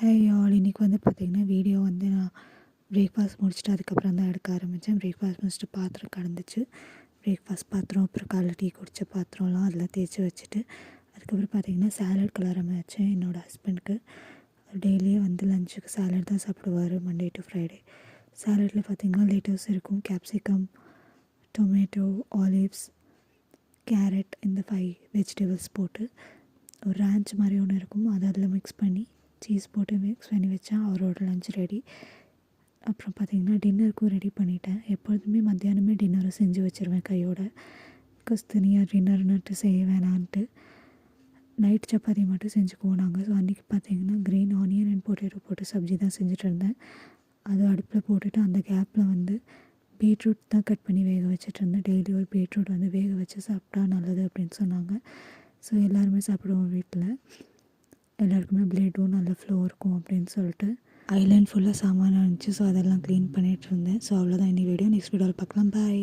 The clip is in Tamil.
ஆல் இன்றைக்கி வந்து பார்த்திங்கன்னா வீடியோ வந்து நான் பிரேக்ஃபாஸ்ட் முடிச்சுட்டு அதுக்கப்புறம் தான் எடுக்க ஆரம்பித்தேன். பிரேக்ஃபாஸ்ட் முடிச்சுட்டு பாத்திரம் கடந்துச்சு. பிரேக்ஃபாஸ்ட் பாத்திரம் அப்புறம் காலைல டீ குடித்த பாத்திரம்லாம் அதில் தேய்ச்சி வச்சுட்டு அதுக்கப்புறம் பார்த்திங்கன்னா சாலட் கிளறாம வச்சேன். என்னோடய ஹஸ்பண்டுக்கு டெய்லியே வந்து லஞ்சுக்கு சாலட் தான் சாப்பிடுவார் மண்டே டு ஃப்ரைடே. சாலட்டில் பார்த்திங்கன்னா லேட்டஸ் இருக்கும், கேப்சிகம், டொமேட்டோ, ஆலிவ்ஸ், கேரட், இந்த 5 வெஜிடபிள்ஸ் போட்டு ஒரு ரேஞ்ச் மாதிரி ஒன்று இருக்கும், அதை அதில் மிக்ஸ் பண்ணி சீஸ் போட்டு மிக்ஸ் பண்ணி வச்சா அவரோட லஞ்ச் ரெடி. அப்புறம் பார்த்திங்கன்னா டின்னருக்கும் ரெடி பண்ணிட்டேன். எப்பொழுதுமே மத்தியானமே டின்னரை செஞ்சு வச்சுருவேன் கையோட. பிகாஸ் தனியாக டின்னர்னுட்டு செய்ய வேணான்ட்டு நைட் சப்பாத்தி மட்டும் செஞ்சுக்குவோம் நாங்கள். ஸோ அன்றைக்கி பார்த்திங்கன்னா க்ரீன் ஆனியன் அண்ட் பொட்டேட்டோ போட்டு சப்ஜி தான் செஞ்சுட்டு இருந்தேன். அது அடுப்பில் போட்டுட்டு அந்த கேப்பில் வந்து பீட்ரூட் தான் கட் பண்ணி வேக வச்சுட்டு இருந்தேன். டெய்லி ஒரு பீட்ரூட் வந்து வேக வச்சு சாப்பிட்டா நல்லது அப்படின்னு சொன்னாங்க. ஸோ எல்லாருமே சாப்பிடுவோம் வீட்டில். எல்லாருக்குமே பிளேடும் நல்ல ஃப்ளோ இருக்கும் அப்படின்னு சொல்லிட்டு ஐலேண்ட் ஃபுல்லாக சாமான் இருந்துச்சு. ஸோ அதெல்லாம் க்ளீன் பண்ணிகிட்டு இருந்தேன். ஸோ அவ்வளோதான் இந்த வீடியோ. நெக்ஸ்ட் வீடியோவில் பார்க்கலாம். பாய்.